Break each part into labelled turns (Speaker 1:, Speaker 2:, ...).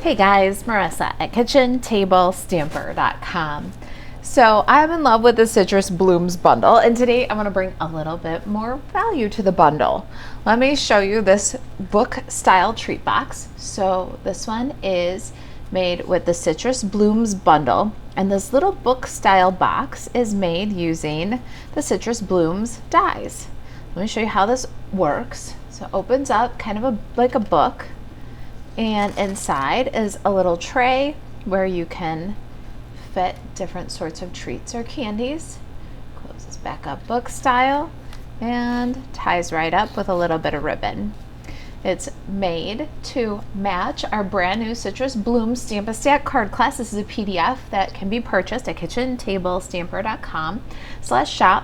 Speaker 1: Hey guys, Marissa at kitchentablestamper.com. So I'm in love with the Citrus Blooms bundle, and today I'm going to bring a little bit more value to the bundle. Let me show you this book style treat box. So this one is made with the Citrus Blooms bundle, and this little book style box is made using the Citrus Blooms dies. Let me show you how this works. So it opens up kind of like a book, and inside is a little tray where you can fit different sorts of treats or candies. Closes back up book style and ties right up with a little bit of ribbon. It's made to match our brand new Citrus Blooms Stamp Stack card class. This is a PDF that can be purchased at kitchentablestamper.com/shop.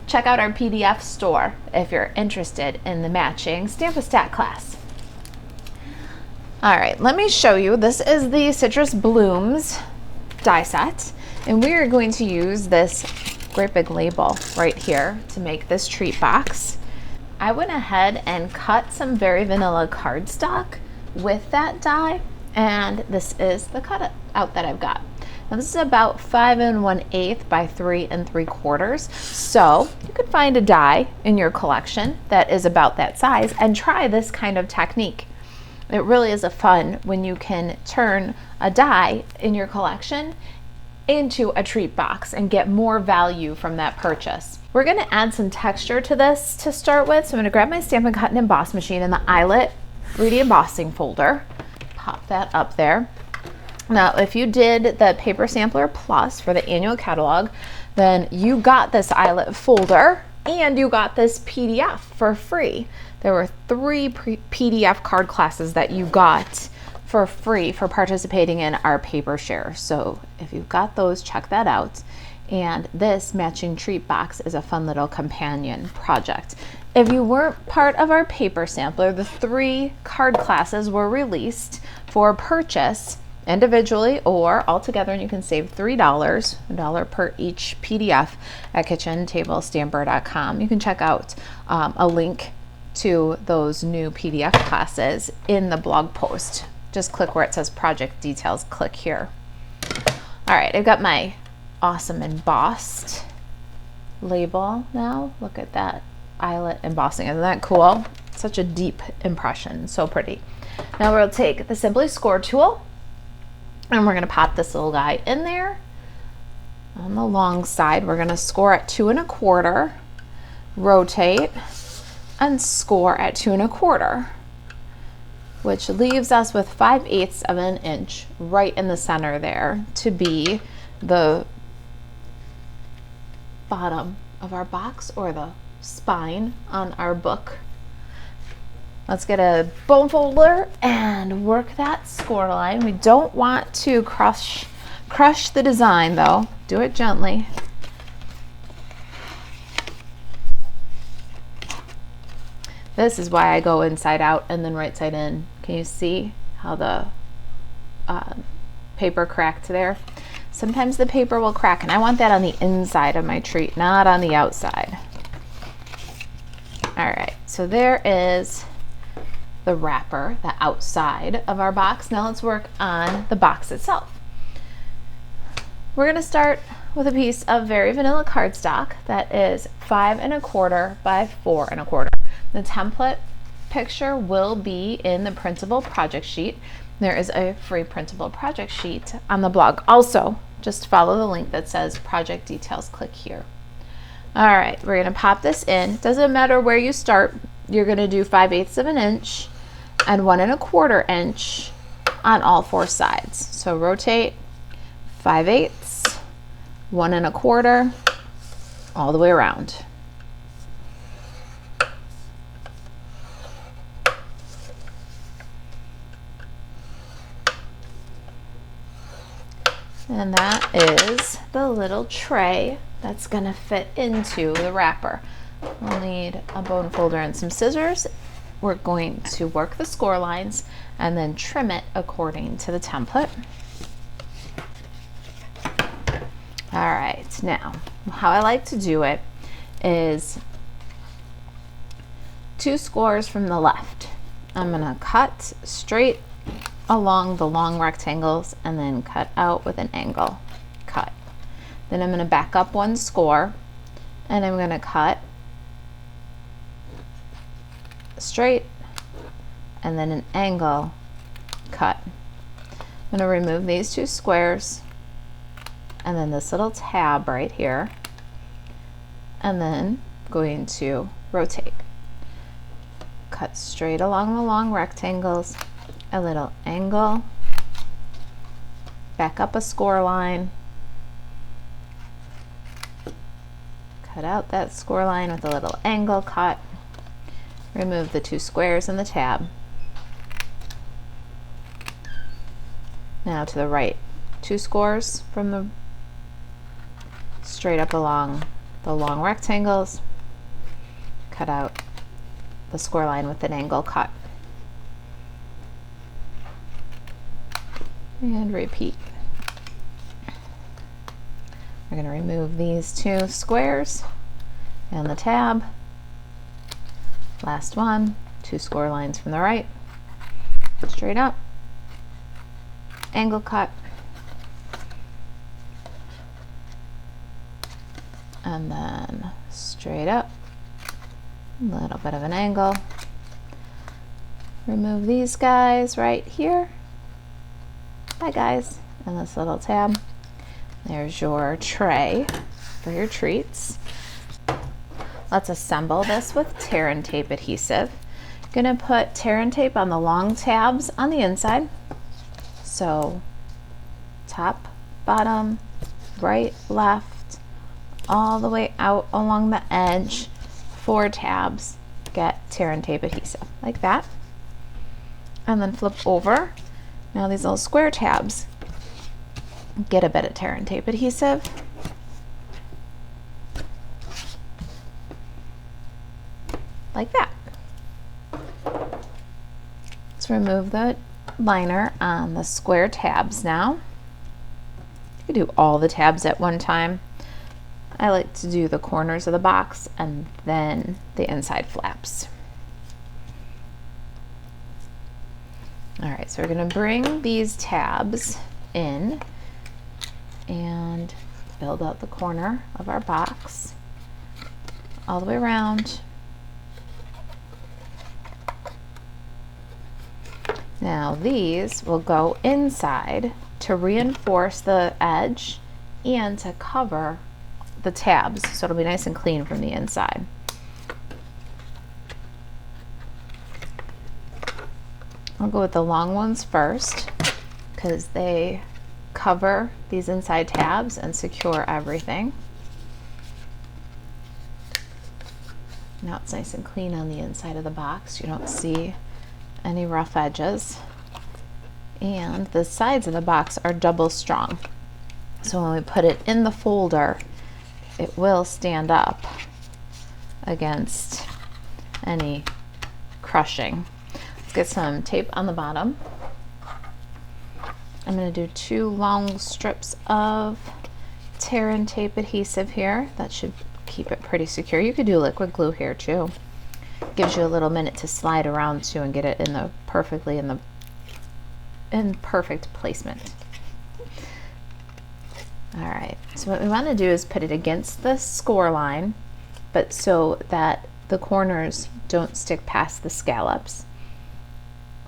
Speaker 1: Check out our PDF store if you're interested in the matching Stamp Stack class. All right, let me show you. This is the Citrus Blooms die set, and we are going to use this great big label right here to make this treat box. I went ahead and cut some Very Vanilla cardstock with that die, and this is the cut out that I've got. Now this is about 5 1/8 by 3 3/4, so you could find a die in your collection that is about that size and try this kind of technique. It really is a fun when you can turn a die in your collection into a treat box and get more value from that purchase. We're going to add some texture to this to start with. So I'm going to grab my Stampin' Cut and Emboss machine and the eyelet 3D embossing folder. Pop that up there. Now, if you did the Paper Sampler Plus for the annual catalog, then you got this eyelet folder and you got this PDF for free. There were 3 PDF card classes that you got for free for participating in our paper share. So if you've got those, check that out. And this matching treat box is a fun little companion project. If you weren't part of our paper sampler, the 3 card classes were released for purchase individually or all together, and you can save $3, $1 per each PDF at kitchentablestamper.com. You can check out a link to those new PDF classes in the blog post. Just click where it says project details, click here. All right, I've got my awesome embossed label now. Look at that eyelet embossing, isn't that cool? Such a deep impression, so pretty. Now we'll take the Simply Score tool and we're gonna pop this little guy in there. On the long side, we're gonna score at 2 1/4, rotate, and score at 2 1/4, which leaves us with 5/8 of an inch right in the center there to be the bottom of our box or the spine on our book. Let's get a bone folder and work that score line. We don't want to crush the design though. Do it gently. This is why I go inside out and then right side in. Can you see how the paper cracked there? Sometimes the paper will crack, and I want that on the inside of my treat, not on the outside. All right, so there is the wrapper, the outside of our box. Now let's work on the box itself. We're gonna start with a piece of Very Vanilla cardstock that is 5 1/4 by 4 1/4. The template picture will be in the printable project sheet. There is a free printable project sheet on the blog. Also, just follow the link that says project details, click here. All right, we're gonna pop this in. Doesn't matter where you start, you're gonna do 5/8 of an inch and 1 1/4 inch on all 4 sides. So rotate 5/8, 1 1/4, all the way around. And that is the little tray that's gonna fit into the wrapper. We'll need a bone folder and some scissors. We're going to work the score lines and then trim it according to the template. All right, now, how I like to do it is 2 scores from the left. I'm gonna cut straight along the long rectangles and then cut out with an angle cut. Then I'm going to back up one score and I'm going to cut straight and then an angle cut. I'm going to remove these two squares and then this little tab right here, and then going to rotate. Cut straight along the long rectangles, a little angle, back up a score line, cut out that score line with a little angle cut, remove the two squares in the tab. Now to the right, two scores from the straight up along the long rectangles, cut out the score line with an angle cut, and repeat. We're going to remove these two squares and the tab. Last one, two score lines from the right, straight up, angle cut, and then straight up, a little bit of an angle. Remove these guys right here. Bye guys. And this little tab. There's your tray for your treats. Let's assemble this with tear and tape adhesive. Gonna put tear and tape on the long tabs on the inside. So top, bottom, right, left, all the way out along the edge, 4 tabs, get tear and tape adhesive like that. And then flip over. Now these little square tabs, get a bit of tear and tape adhesive. Like that. Let's remove the liner on the square tabs now. You can do all the tabs at one time. I like to do the corners of the box and then the inside flaps. All right, so we're gonna bring these tabs in and build out the corner of our box all the way around. Now these will go inside to reinforce the edge and to cover the tabs, so it'll be nice and clean from the inside. I'll go with the long ones first because they cover these inside tabs and secure everything. Now it's nice and clean on the inside of the box. You don't see any rough edges. And the sides of the box are double strong. So when we put it in the folder, it will stand up against any crushing. Let's get some tape on the bottom. I'm going to do 2 long strips of tear and tape adhesive here. That should keep it pretty secure. You could do liquid glue here too. Gives you a little minute to slide around too and get it in the perfectly in perfect placement. All right, so what we want to do is put it against the score line, but so that the corners don't stick past the scallops.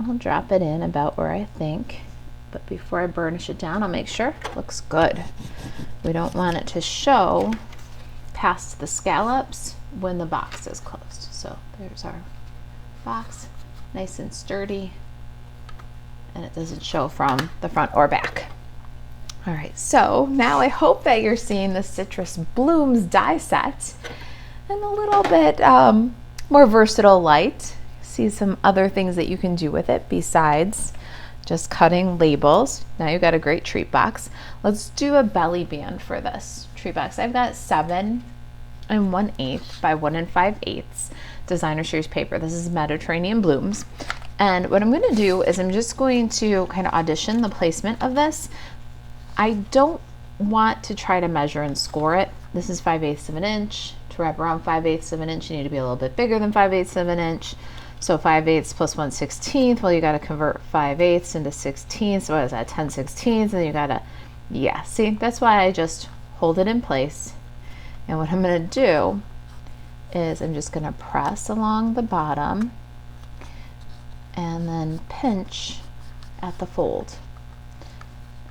Speaker 1: I'll drop it in about where I think, but before I burnish it down, I'll make sure it looks good. We don't want it to show past the scallops when the box is closed. So there's our box, nice and sturdy, and it doesn't show from the front or back. All right, so now I hope that you're seeing the Citrus Blooms die set and a little bit more versatile light. See some other things that you can do with it besides just cutting labels. Now you've got a great treat box. Let's do a belly band for this treat box. I've got 7 1/8 by 1 5/8 designer series paper. This is Mediterranean Blooms. And what I'm going to do is I'm just going to kind of audition the placement of this. I don't want to try to measure and score it. This is 5/8 of an inch. To wrap around 5/8 of an inch, you need to be a little bit bigger than 5/8 of an inch. So 5/8 plus 1/16, well, you got to convert 5/8 into 16. So what is that, 10/16? And then you got to, yeah, see, that's why I just hold it in place. And what I'm going to do is I'm just going to press along the bottom and then pinch at the fold.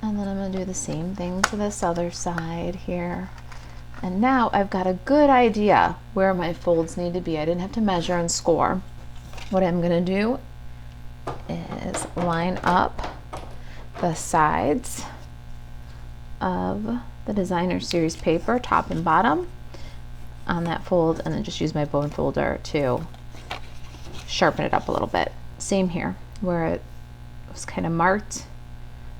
Speaker 1: And then I'm going to do the same thing to this other side here. And now I've got a good idea where my folds need to be. I didn't have to measure and score. What I'm going to do is line up the sides of the Designer Series paper, top and bottom, on that fold, and then just use my bone folder to sharpen it up a little bit. Same here, where it was kind of marked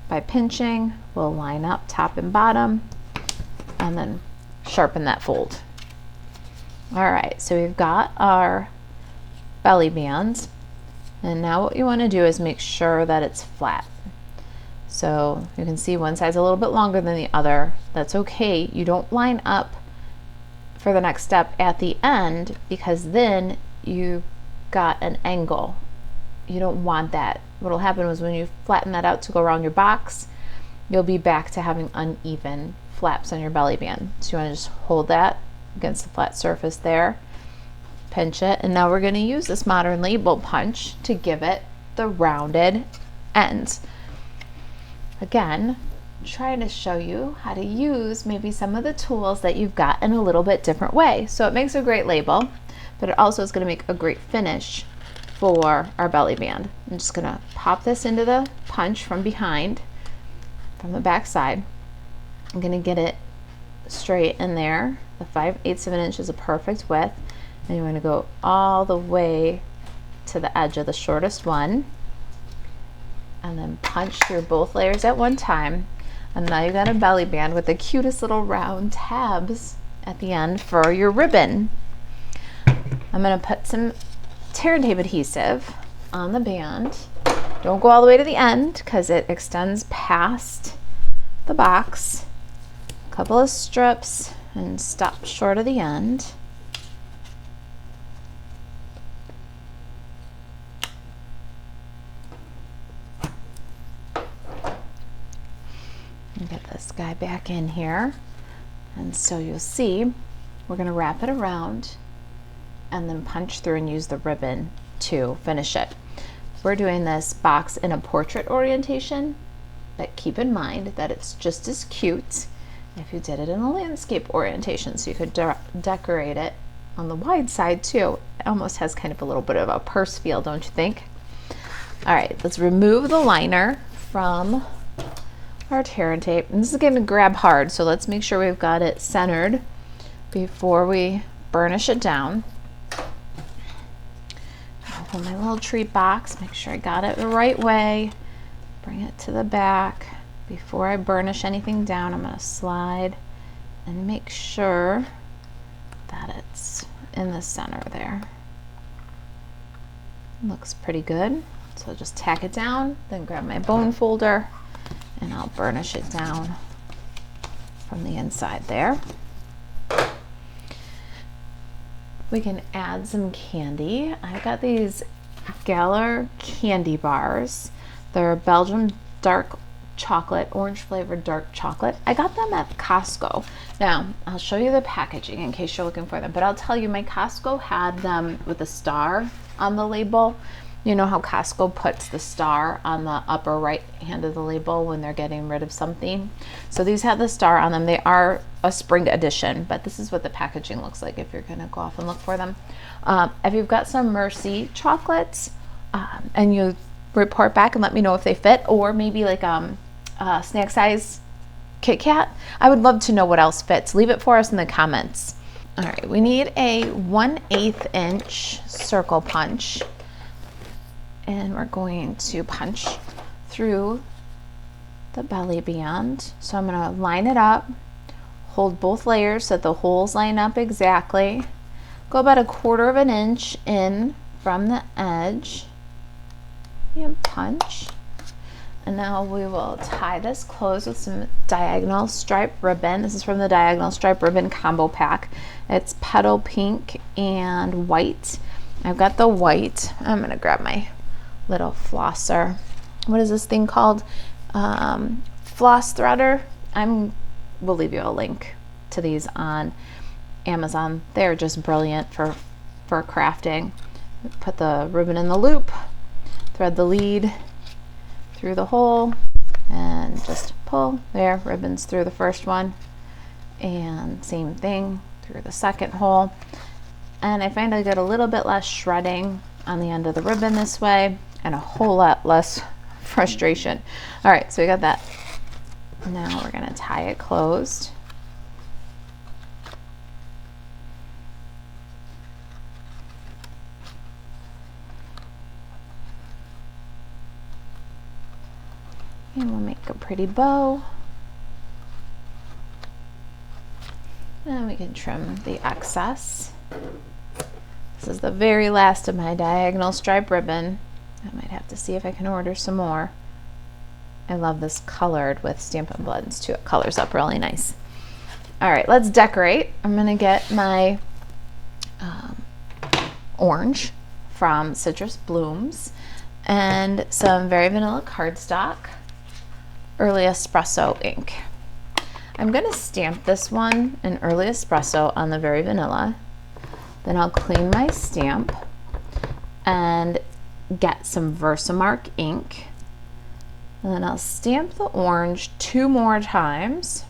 Speaker 1: by pinching, we'll line up top and bottom and then sharpen that fold. All right, so we've got our belly band, and now what you want to do is make sure that it's flat. So you can see one side's a little bit longer than the other. That's okay. You don't line up for the next step at the end, because then you got an angle. You don't want that. What'll happen is when you flatten that out to go around your box, you'll be back to having uneven flaps on your belly band. So you want to just hold that against the flat surface there, pinch it, and now we're going to use this modern label punch to give it the rounded ends. Again, trying to show you how to use maybe some of the tools that you've got in a little bit different way. So it makes a great label, but it also is going to make a great finish for our belly band. I'm just going to pop this into the punch from behind, from the back side. I'm going to get it straight in there. The 5/8 of an inch is a perfect width, and you're going to go all the way to the edge of the shortest one, and then punch through both layers at one time. And now you got a belly band with the cutest little round tabs at the end for your ribbon. I'm going to put some tear and tape adhesive on the band. Don't go all the way to the end because it extends past the box. A couple of strips and stop short of the end. And get this guy back in here. And so you'll see we're going to wrap it around and then punch through and use the ribbon to finish it. We're doing this box in a portrait orientation, but keep in mind that it's just as cute if you did it in a landscape orientation, so you could decorate it on the wide side too. It almost has kind of a little bit of a purse feel, don't you think? All right, let's remove the liner from our tear and tape. And this is going to grab hard, so let's make sure we've got it centered before we burnish it down. Open my little treat box, make sure I got it the right way. Bring it to the back. Before I burnish anything down, I'm going to slide and make sure that it's in the center there. Looks pretty good. So just tack it down, then grab my bone folder, and I'll burnish it down from the inside there. We can add some candy. I've got these Galler candy bars. They're Belgian dark chocolate, orange flavored dark chocolate. I got them at Costco. Now, I'll show you the packaging in case you're looking for them, but I'll tell you, my Costco had them with a star on the label. You know how Costco puts the star on the upper right hand of the label when they're getting rid of something? So these have the star on them. They are a spring edition, but this is what the packaging looks like if you're gonna go off and look for them. If you've got some Mercy chocolates, and you report back and let me know if they fit, or maybe like snack size Kit Kat, I would love to know what else fits. Leave it for us in the comments. All right, we need a 1/8 inch circle punch. And we're going to punch through the belly band. So I'm going to line it up, hold both layers so that the holes line up exactly. Go about 1/4 of an inch in from the edge and punch. And now we will tie this closed with some diagonal stripe ribbon. This is from the diagonal stripe ribbon combo pack. It's petal pink and white. I've got the white. I'm gonna grab my little flosser. What is this thing called? Floss threader. We'll leave you a link to these on Amazon. They're just brilliant for crafting. Put the ribbon in the loop, thread the lead through the hole, and just pull. There, ribbons through the first one, and same thing through the second hole. And I find I get a little bit less shredding on the end of the ribbon this way, and a whole lot less frustration. All right, so we got that. Now we're gonna tie it closed. And we'll make a pretty bow. And we can trim the excess. This is the very last of my diagonal stripe ribbon. I might have to see if I can order some more. I love this colored with Stampin' blends too. It colors up really nice. All right, let's decorate. I'm gonna get my orange from Citrus Blooms and some Very Vanilla cardstock, Early Espresso ink. I'm gonna stamp this one in Early Espresso on the Very Vanilla. Then I'll clean my stamp and get some Versamark ink. And then I'll stamp the orange 2 more times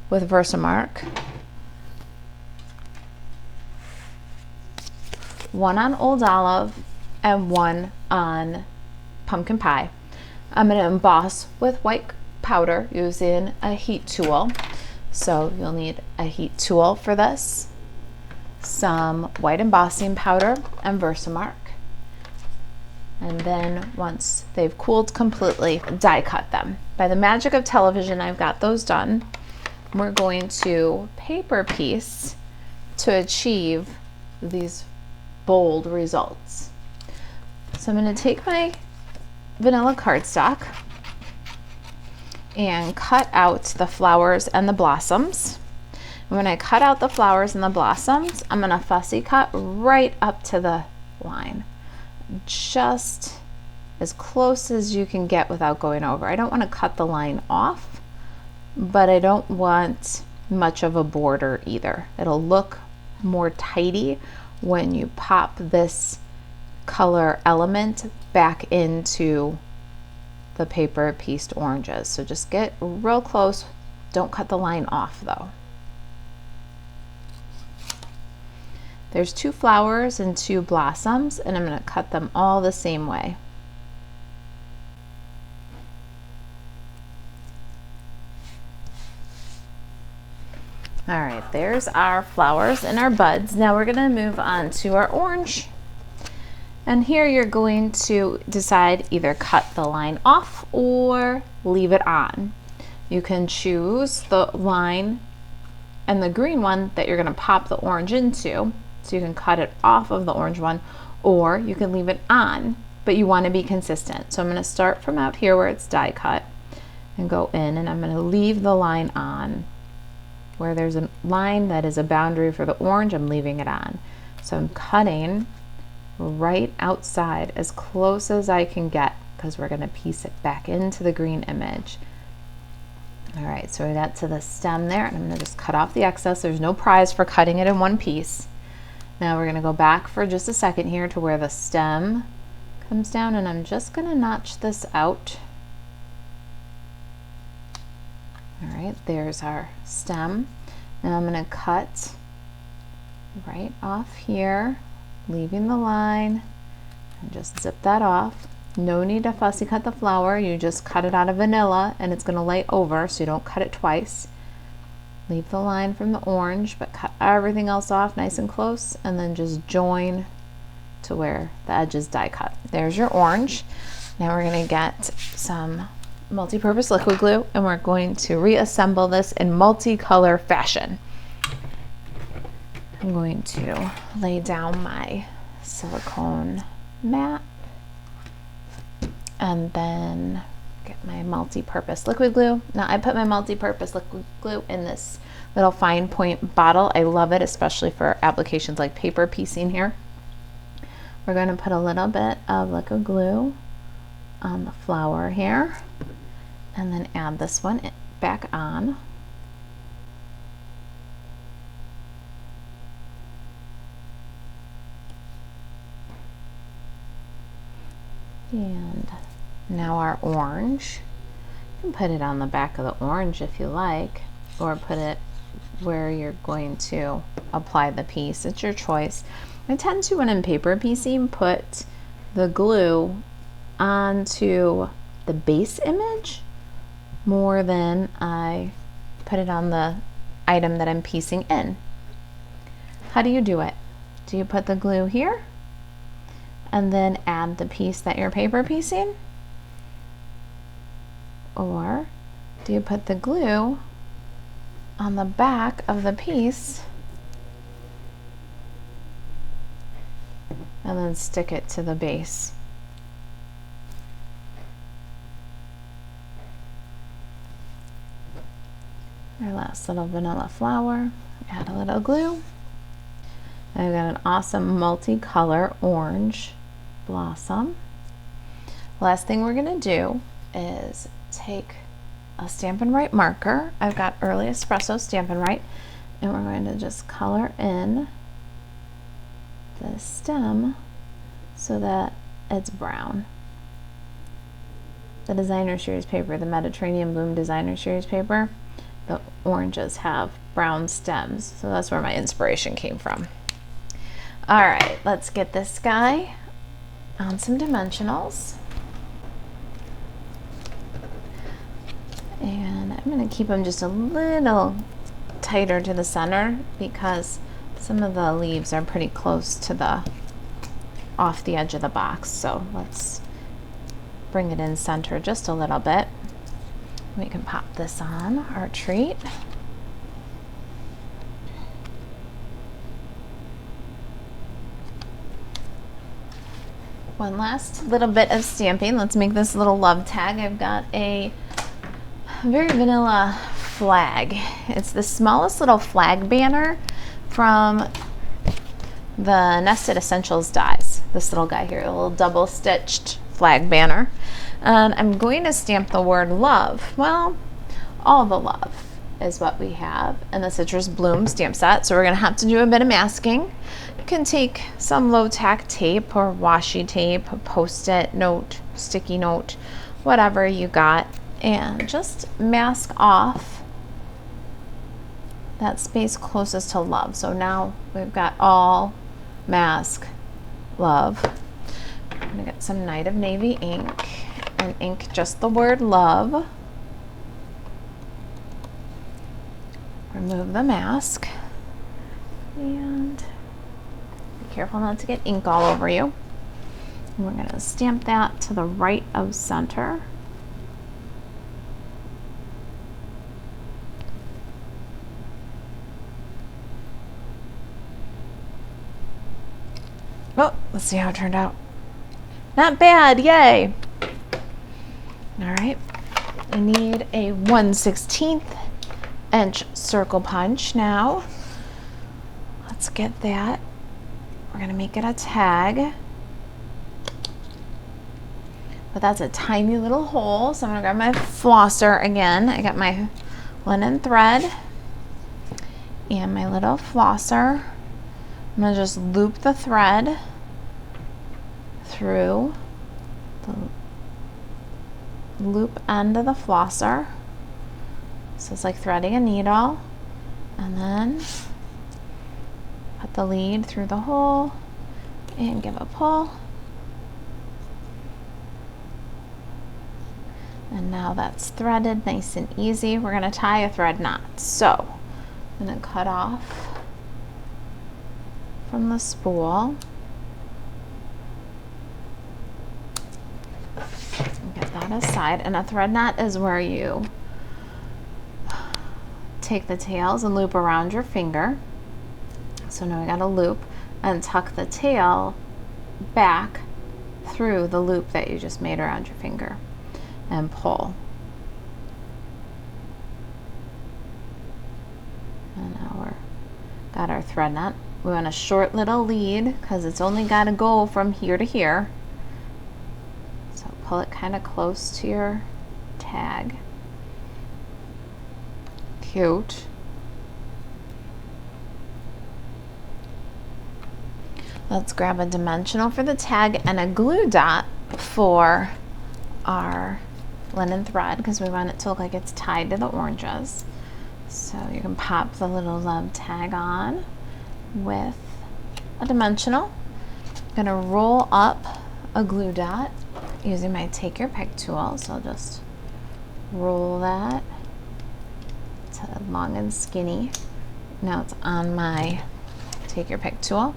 Speaker 1: with Versamark. One on Old Olive and one on Pumpkin Pie. I'm going to emboss with white powder using a heat tool. So you'll need a heat tool for this, some white embossing powder and Versamark. And then once they've cooled completely, die cut them. By the magic of television, I've got those done. We're going to paper piece to achieve these bold results. So I'm going to take my vanilla cardstock and cut out the flowers and the blossoms. And when I cut out the flowers and the blossoms, I'm going to fussy cut right up to the line, just as close as you can get without going over. I don't want to cut the line off, but I don't want much of a border either. It'll look more tidy when you pop this color element back into the paper pieced oranges. So just get real close. Don't cut the line off though. There's 2 flowers and 2 blossoms, and I'm going to cut them all the same way. All right, there's our flowers and our buds. Now we're going to move on to our orange. And here you're going to decide either cut the line off or leave it on. You can choose the line and the green one that you're going to pop the orange into. So you can cut it off of the orange one, or you can leave it on, but you want to be consistent. So I'm going to start from out here where it's die cut and go in, and I'm going to leave the line on. Where there's a line that is a boundary for the orange, I'm leaving it on. So I'm cutting right outside as close as I can get, because we're going to piece it back into the green image. All right, so we got to the stem there, and I'm going to just cut off the excess. There's no prize for cutting it in one piece. Now we're going to go back for just a second here to where the stem comes down, and I'm just going to notch this out. All right, there's our stem. And I'm going to cut right off here, leaving the line, and just zip that off. No need to fussy cut the flower. You just cut it out of vanilla, and it's going to lay over, so you don't cut it twice. Leave the line from the orange, but cut everything else off nice and close, and then just join to where the edge is die cut. There's your orange. Now we're going to get some multi-purpose liquid glue, and we're going to reassemble this in multicolor fashion. I'm going to lay down my silicone mat and then get my multi-purpose liquid glue. Now I put my multi-purpose liquid glue in this little fine point bottle. I love it, especially for applications like paper piecing here. we're going to put a little bit of liquid glue on the flower here, and then add this one back on. And now our orange. You can put it on the back of the orange if you like, or put it where you're going to apply the piece. It's your choice. I tend to, when I'm paper piecing, put the glue onto the base image more than I put it on the item that I'm piecing in. How do you do it? Do you put the glue here and then add the piece that you're paper piecing? Or do you put the glue on the back of the piece and then stick it to the base? Our last little vanilla flower, add a little glue. I've got an awesome multicolor orange blossom. Last thing we're going to do is take a Stampin' Write marker. I've got Early Espresso Stampin' Write, and we're going to just color in the stem so that it's brown. The Designer Series paper, the Mediterranean Bloom Designer Series paper, the oranges have brown stems, so that's where my inspiration came from. All right, let's get this guy on some dimensionals. And I'm going to keep them just a little tighter to the center because some of the leaves are pretty close to the off the edge of the box. So let's bring it in center just a little bit. We can pop this on our treat. One last little bit of stamping. Let's make this little love tag. I've got a very vanilla flag. It's the smallest little flag banner from the Nested Essentials dies. This little guy here, a little double stitched flag banner. And I'm going to stamp the word love. Well, all the love is what we have in the Citrus Bloom stamp set. So we're going to have to do a bit of masking. You can take some low tack tape or washi tape, a post-it note, sticky note, whatever you got, and just mask off that space closest to love. So now we've got all mask love. I'm gonna get some Night of Navy ink and ink just the word love. Remove the mask and be careful not to get ink all over you. And we're gonna stamp that to the right of center. Oh, let's see how it turned out. Not bad, yay. All right, I need a 1/16 inch circle punch now. Let's get that. We're gonna make it a tag. But that's a tiny little hole, so I'm gonna grab my flosser again. I got my linen thread and my little flosser. I'm gonna just loop the thread through the loop end of the flosser. So it's like threading a needle, and then put the lead through the hole and give a pull. And now that's threaded nice and easy. We're gonna tie a thread knot. So I'm gonna cut off from the spool. Get that aside. And a thread knot is where you take the tails and loop around your finger. So now we got a loop and tuck the tail back through the loop that you just made around your finger and pull. And now we're got our thread knot We want a short little lead because it's only got to go from here to here. So pull it kind of close to your tag. Cute. Let's grab a dimensional for the tag and a glue dot for our linen thread because we want it to look like it's tied to the oranges. So you can pop the little love tag on with a dimensional. I'm gonna roll up a glue dot using my take your pick tool. So I'll just roll that to long and skinny. Now it's on my take your pick tool.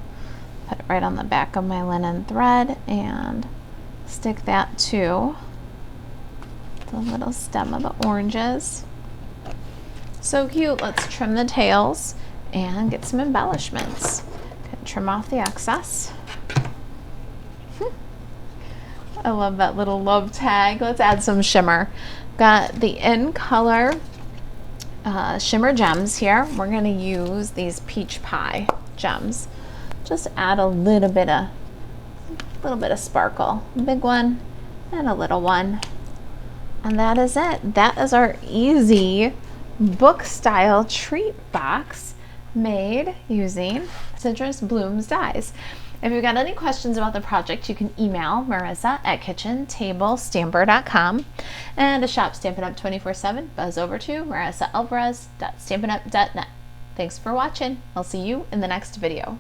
Speaker 1: Put it right on the back of my linen thread and stick that to the little stem of the oranges. So cute. Let's trim the tails and get some embellishments. Trim off the excess. I love that little love tag. Let's add some shimmer. Got the In Color shimmer gems here. We're going to use these peach pie gems. Just add a little bit of sparkle. A big one and a little one. And that is it. That is our easy book style treat box made using Citrus Blooms dies. If you've got any questions about the project, you can email Marisa at kitchentablestamper.com and to shop Stampin' Up! 24/7, buzz over to marisaalvarez.stampinup.net. Thanks for watching. I'll see you in the next video.